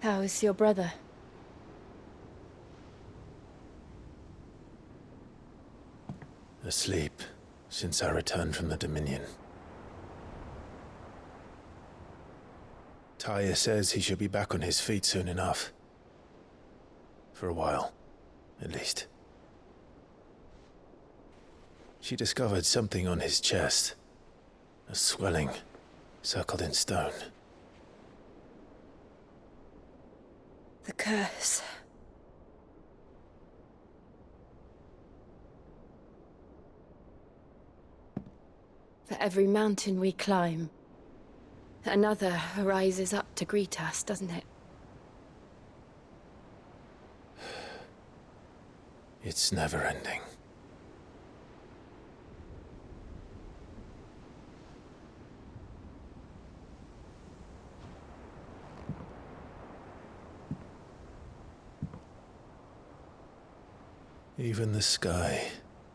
How is your brother? Asleep, since I returned from the Dominion. Taya says he should be back on his feet soon enough. For a while, at least. She discovered something on his chest. A swelling, circled in stone. The curse. For every mountain we climb, another rises up to greet us, doesn't it? It's never ending. Even the sky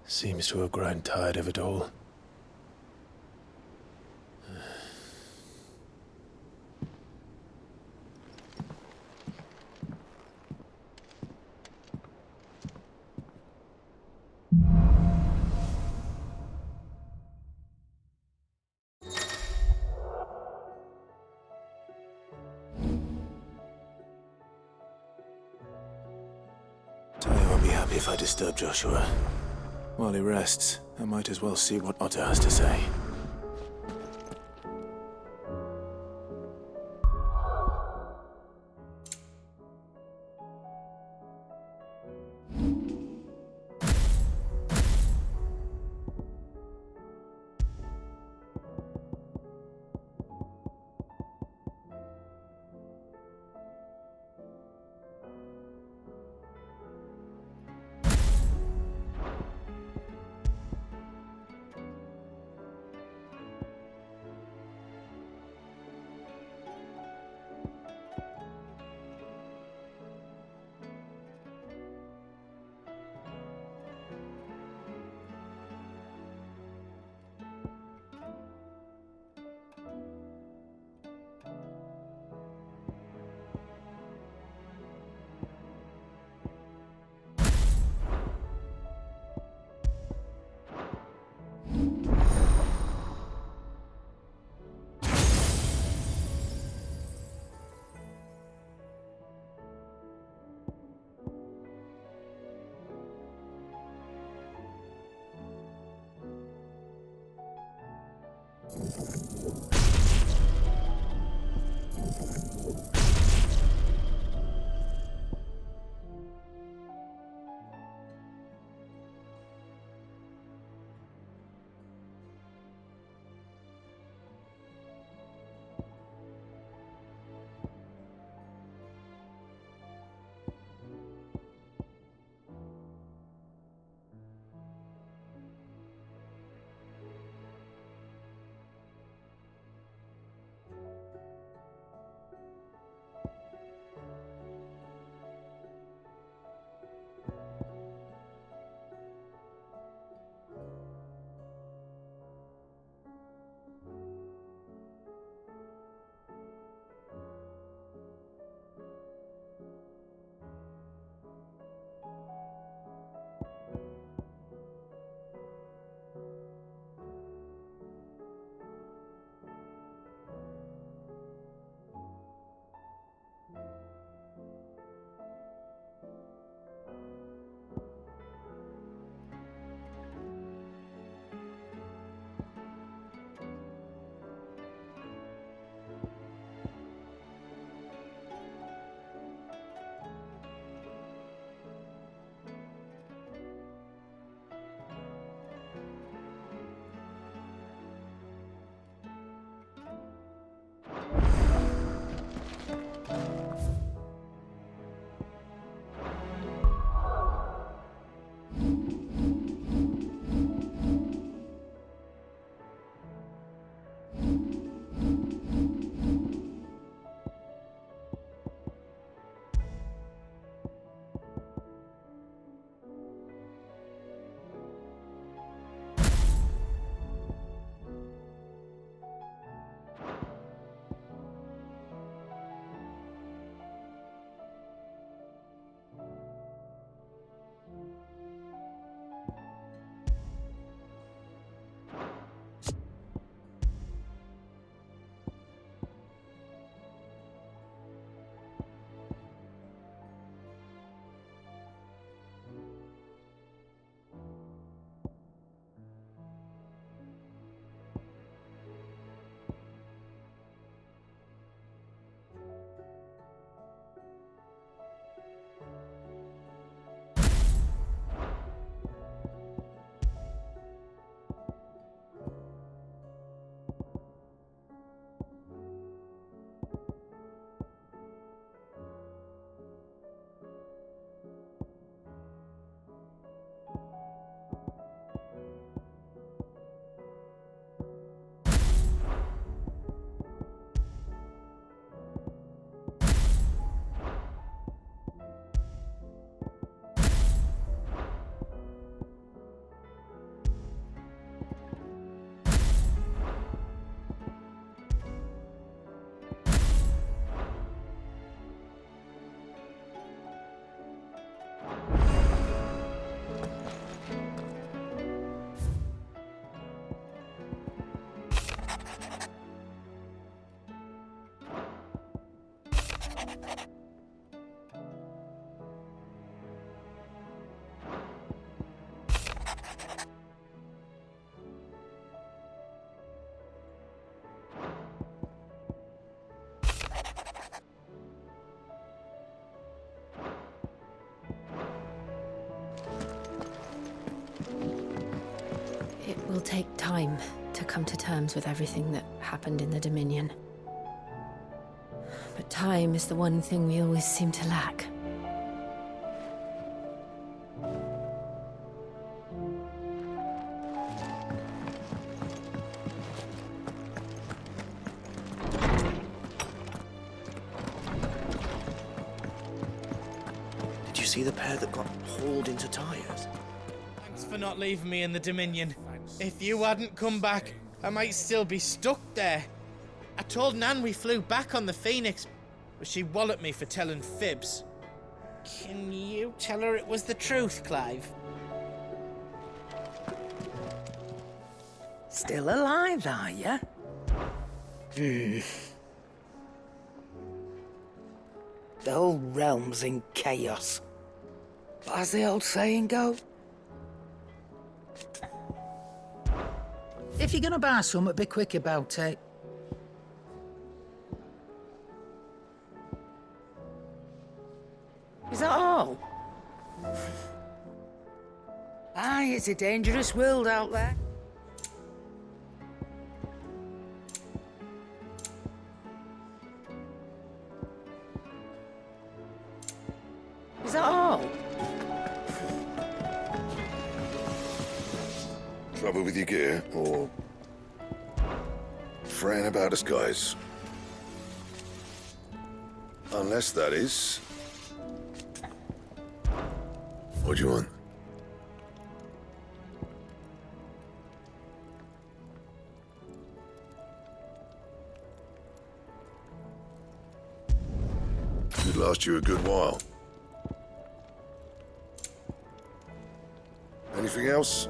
seems to have grown tired of it all. Taya won't be happy if I disturb Joshua. While he rests, I might as well see what Otto has to say. will take time to come to terms with everything that happened in the Dominion. But time is the one thing we always seem to lack. Did you see the pair that got hauled into tires? Thanks for not leaving me in the Dominion. If you hadn't come back, I might still be stuck there. I told Nan we flew back on the Phoenix, but she walloped me for telling fibs. Can you tell her it was the truth, Clive? Still alive, are you? The whole realm's in chaos. But as the old saying goes, if you're gonna buy something, be quick about it. Is that all? Aye, it's a dangerous world out there. Is that all? Trouble with your gear, or fretting about us guys? Unless that is... What do you want? Could last you a good while. Anything else?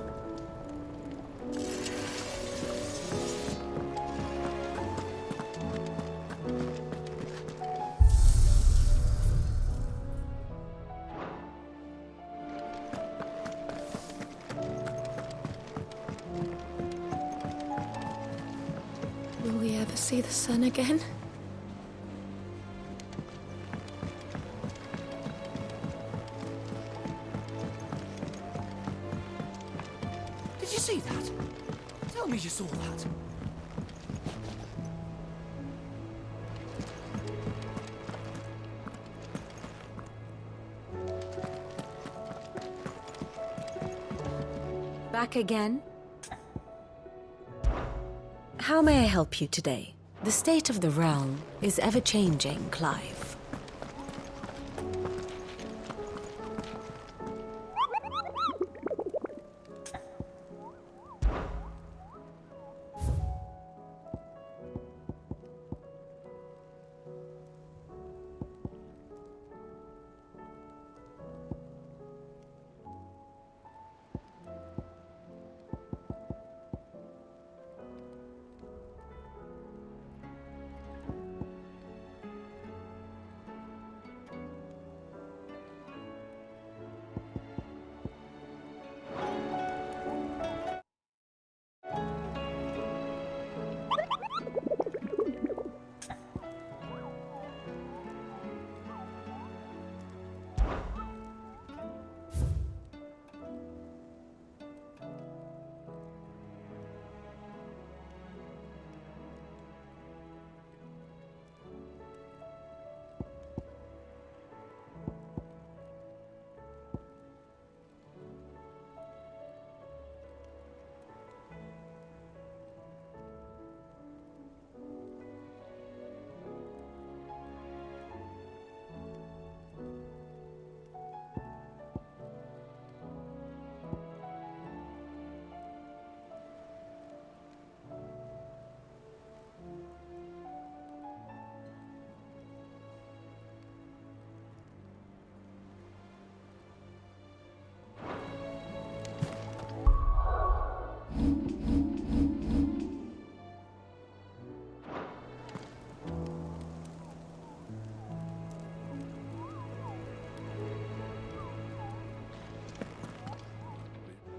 Will we ever see the sun again? Did you see that? Tell me you saw that. Back again? How may I help you today? The state of the realm is ever-changing, Clive.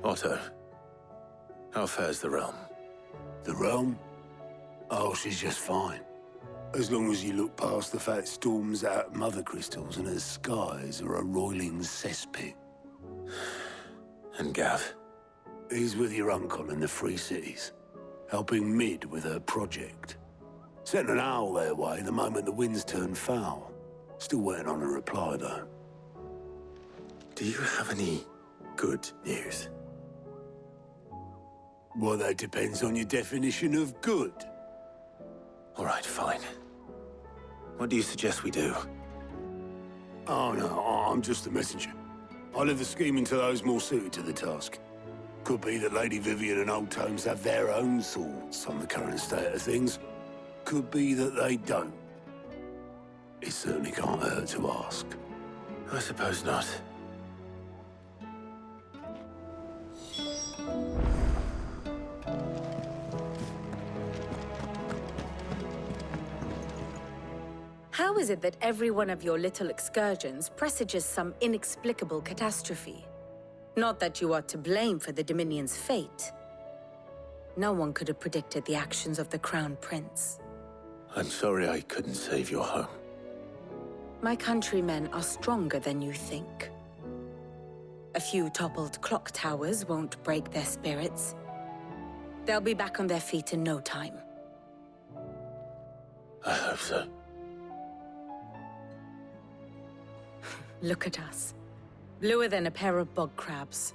Otto, how fares the realm? The realm? Oh, she's just fine. As long as you look past the fat storms out mother crystals and her skies are a roiling cesspit. And Gav? He's with your uncle in the Free Cities, helping Mid with her project. Sent an owl their way the moment the winds turned foul. Still waiting on a reply, though. Do you have any good news? Well, that depends on your definition of good. All right, fine. What do you suggest we do? Oh, no, I'm just a messenger. I'll leave the scheming to those more suited to the task. Could be that Lady Vivian and Old Tomes have their own thoughts on the current state of things. Could be that they don't. It certainly can't hurt to ask. I suppose not. How is it that every one of your little excursions presages some inexplicable catastrophe? Not that you are to blame for the Dominion's fate. No one could have predicted the actions of the Crown Prince. I'm sorry I couldn't save your home. My countrymen are stronger than you think. A few toppled clock towers won't break their spirits. They'll be back on their feet in no time. I hope so. Look at us. Bluer than a pair of bog crabs.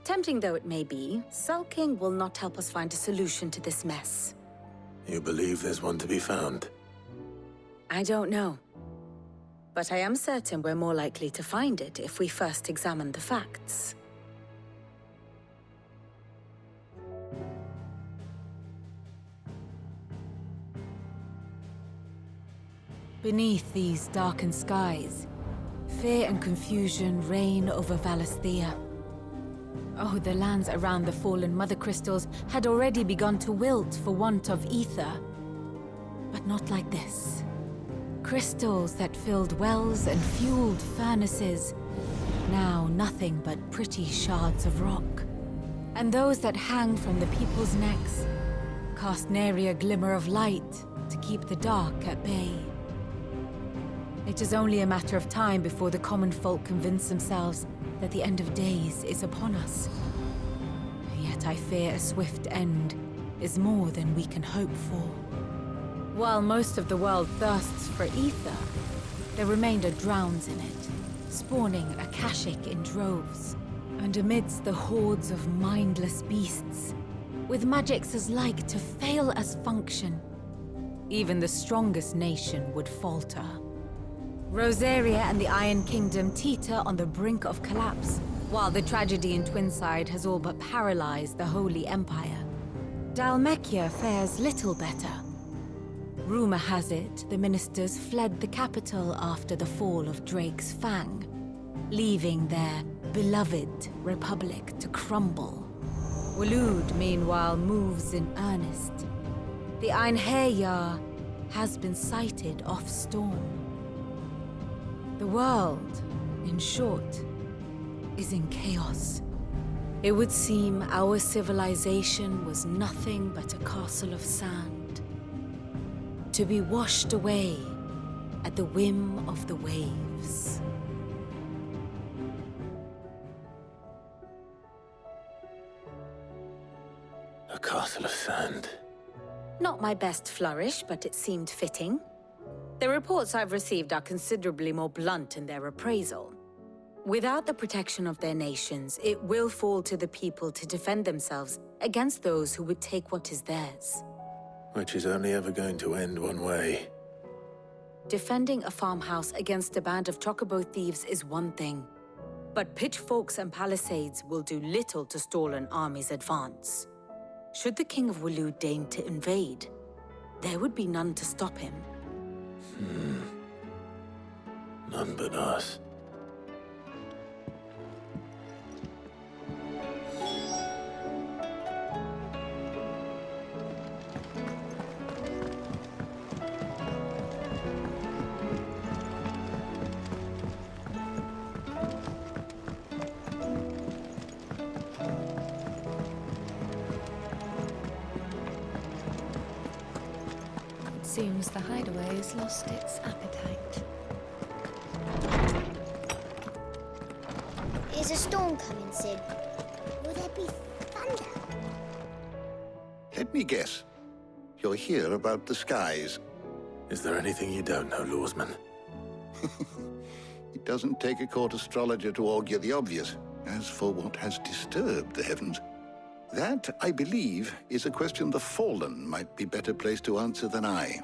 Tempting though it may be, sulking will not help us find a solution to this mess. You believe there's one to be found? I don't know. But I am certain we're more likely to find it if we first examine the facts. Beneath these darkened skies, fear and confusion reign over Valisthea. Oh, the lands around the fallen Mother Crystals had already begun to wilt for want of ether. But not like this. Crystals that filled wells and fueled furnaces, now nothing but pretty shards of rock. And those that hang from the people's necks cast nary a glimmer of light to keep the dark at bay. It is only a matter of time before the common folk convince themselves that the end of days is upon us. Yet I fear a swift end is more than we can hope for. While most of the world thirsts for ether, the remainder drowns in it, spawning Akashic in droves. And amidst the hordes of mindless beasts, with magics as like to fail as function, even the strongest nation would falter. Rosaria and the Iron Kingdom teeter on the brink of collapse, while the tragedy in Twinside has all but paralyzed the Holy Empire. Dalmekia fares little better. Rumor has it the ministers fled the capital after the fall of Drake's Fang, leaving their beloved republic to crumble. Waloed, meanwhile, moves in earnest. The Einherjar has been sighted off-storm. The world, in short, is in chaos. It would seem our civilization was nothing but a castle of sand, to be washed away at the whim of the waves. A castle of sand. Not my best flourish, but it seemed fitting. The reports I've received are considerably more blunt in their appraisal. Without the protection of their nations, it will fall to the people to defend themselves against those who would take what is theirs. Which is only ever going to end one way. Defending a farmhouse against a band of chocobo thieves is one thing, but pitchforks and palisades will do little to stall an army's advance. Should the King of Waloed deign to invade, there would be none to stop him. None but us. Seems the hideaway has lost its appetite. Is a storm coming, Sid? Will there be thunder? Let me guess. You're here about the skies. Is there anything you don't know, Lawsman? It doesn't take a court astrologer to augur the obvious. As for what has disturbed the heavens, that, I believe, is a question the Fallen might be better placed to answer than I.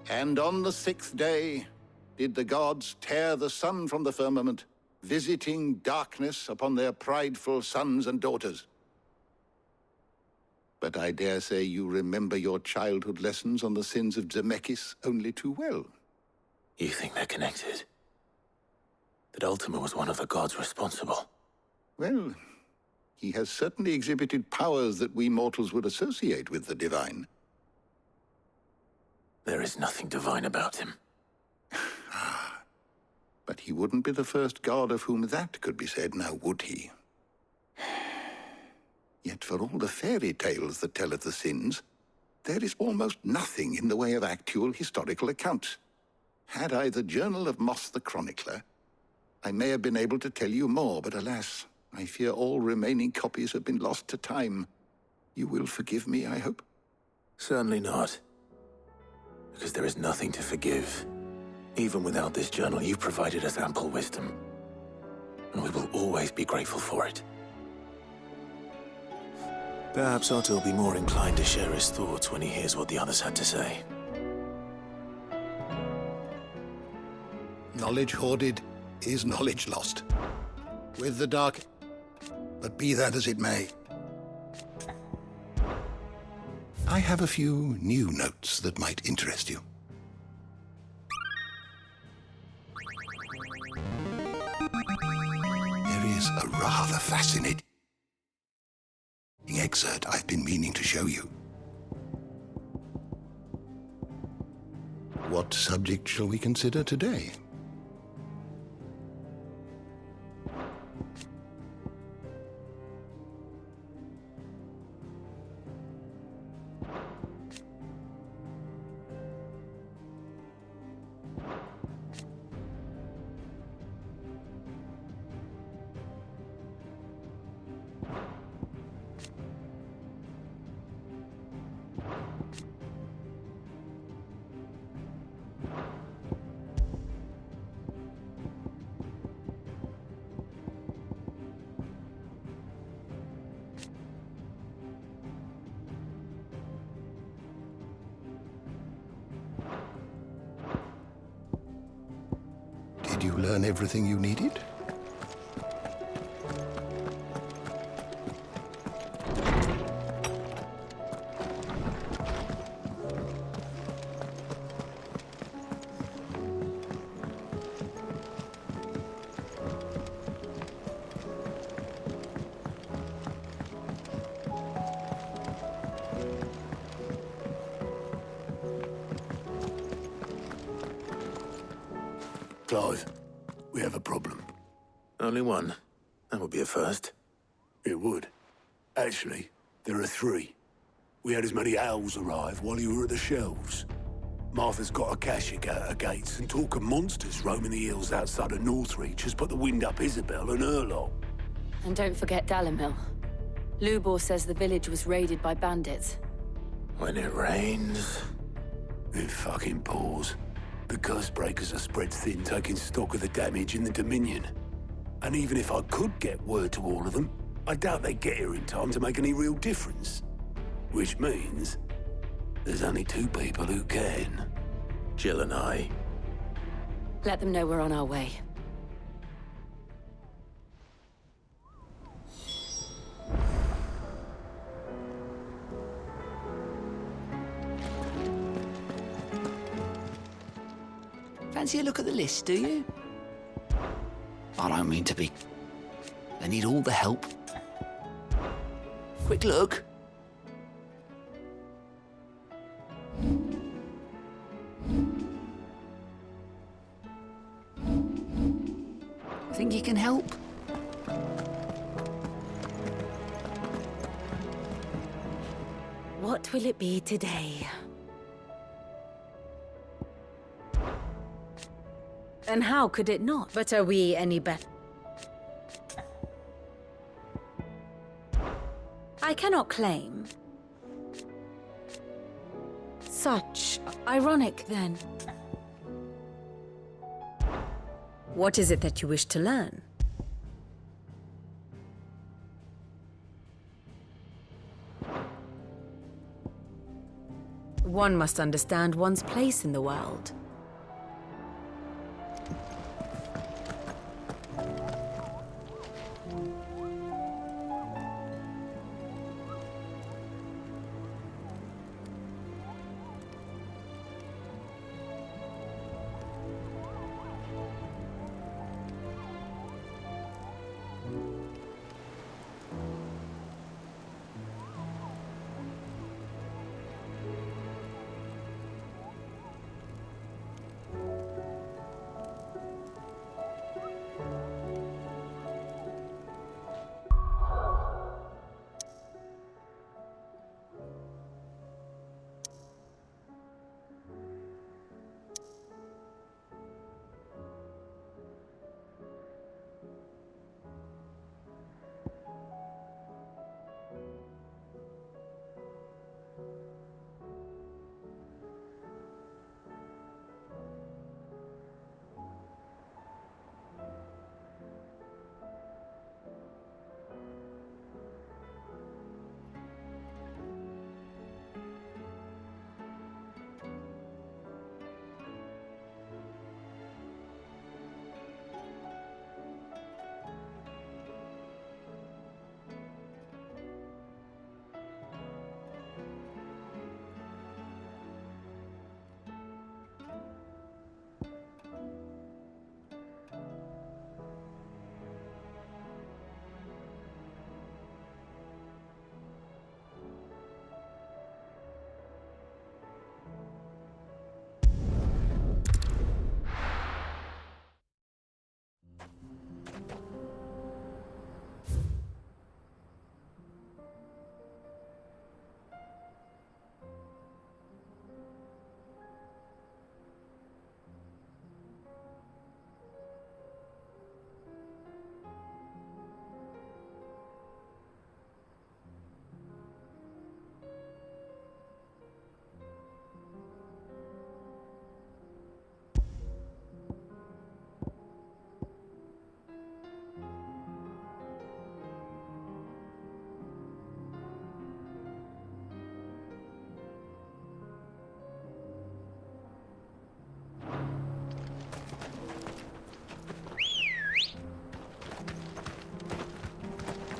And on the 6th day did the gods tear the sun from the firmament, visiting darkness upon their prideful sons and daughters. But I dare say you remember your childhood lessons on the sins of Zemeckis only too well. You think they're connected? That Ultima was one of the gods responsible? Well, he has certainly exhibited powers that we mortals would associate with the divine. There is nothing divine about him. But he wouldn't be the first god of whom that could be said, now would he? Yet for all the fairy tales that tell of the sins, there is almost nothing in the way of actual historical accounts. Had I the Journal of Moss the Chronicler, I may have been able to tell you more, but alas, I fear all remaining copies have been lost to time. You will forgive me, I hope? Certainly not. Because there is nothing to forgive. Even without this journal, you've provided us ample wisdom. And we will always be grateful for it. Perhaps Otto will be more inclined to share his thoughts when he hears what the others had to say. Knowledge hoarded is knowledge lost. With the dark... But be that as it may, I have a few new notes that might interest you. There is a rather fascinating excerpt I've been meaning to show you. What subject shall we consider today? Did you learn everything you needed? Clive, we have a problem. Only one. That would be a first. It would. Actually, there are 3. We had as many owls arrive while you were at the shelves. Martha's got a Akashic out her gates, and talk of monsters roaming the hills outside of Northreach has put the wind up Isabel and her lot. And don't forget Dalimil. Lubor says the village was raided by bandits. When it rains... It fucking pours. The curse breakers are spread thin, taking stock of the damage in the Dominion. And even if I could get word to all of them, I doubt they'd get here in time to make any real difference. Which means there's only 2 people who can. Jill and I. Let them know we're on our way. Fancy a look at the list, do you? I don't mean to be... They need all the help. Quick look. Think you can help? What will it be today? And how could it not? But are we any better? I cannot claim. Such ironic, then. What is it that you wish to learn? One must understand one's place in the world.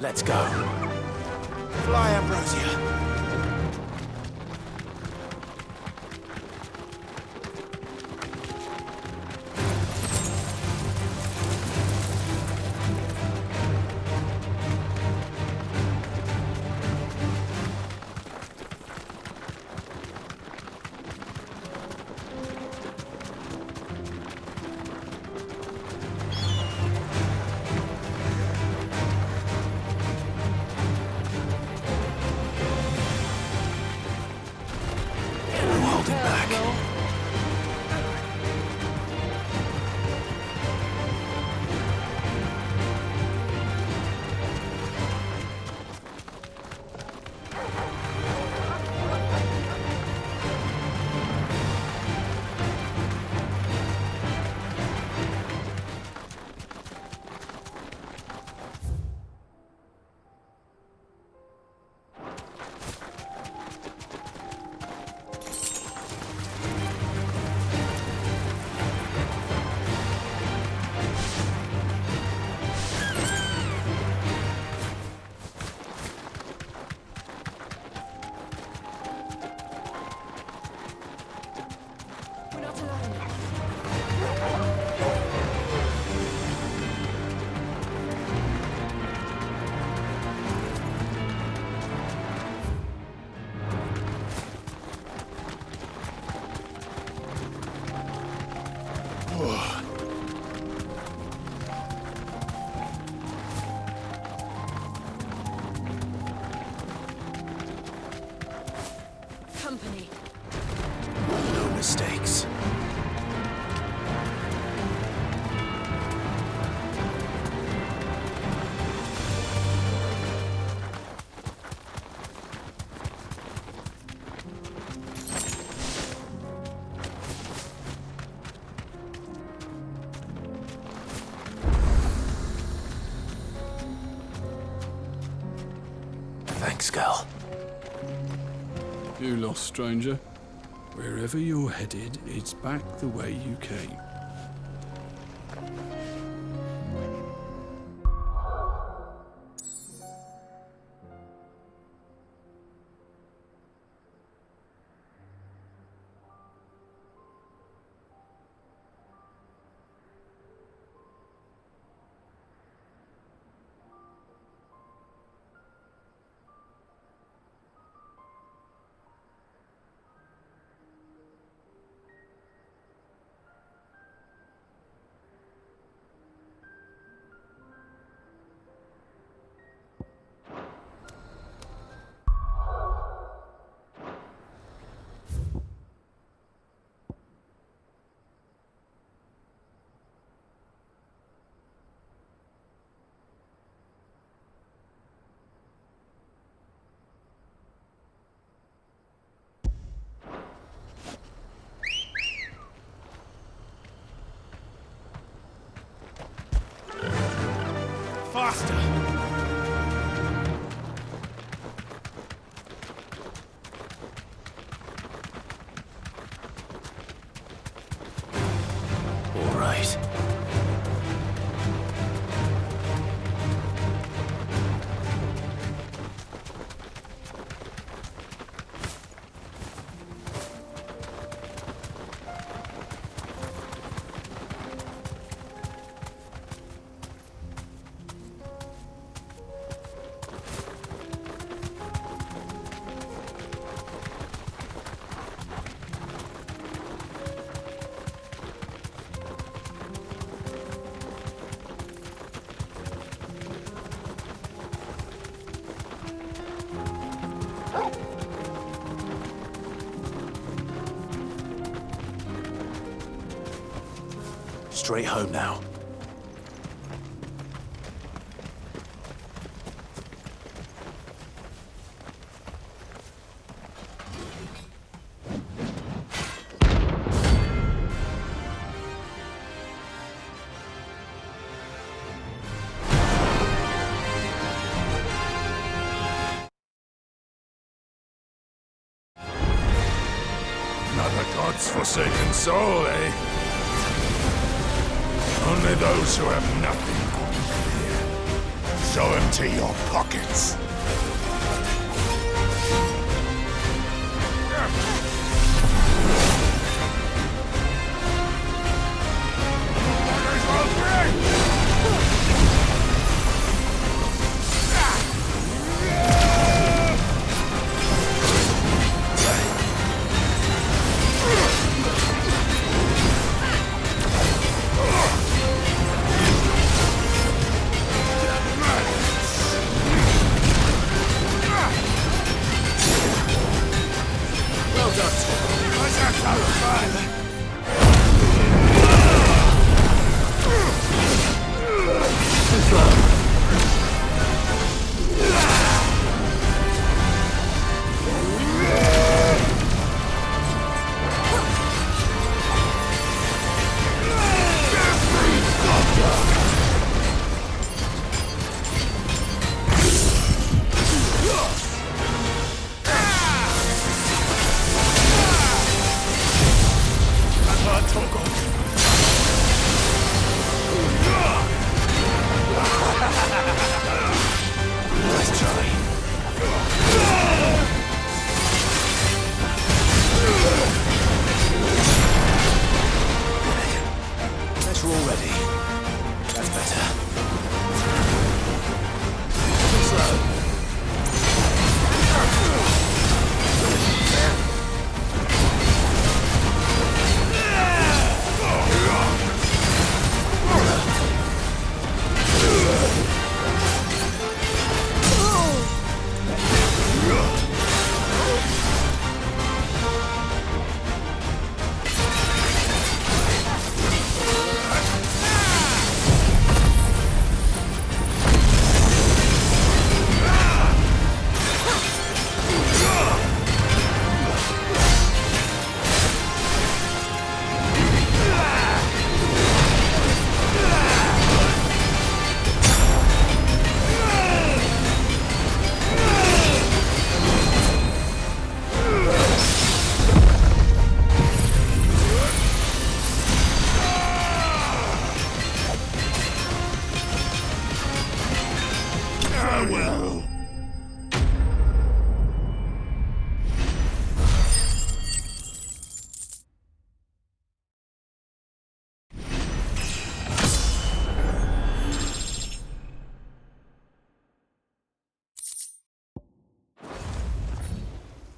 Let's go. Fly, Ambrosia. Thanks, Gal. You lost, stranger. Wherever you're headed, it's back the way you came. Faster! All right. Straight home now. Another god's forsaken soul, eh? Only those who have nothing could fear. So empty your pockets. Farewell.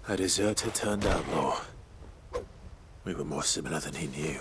A deserter turned outlaw. We were more similar than he knew.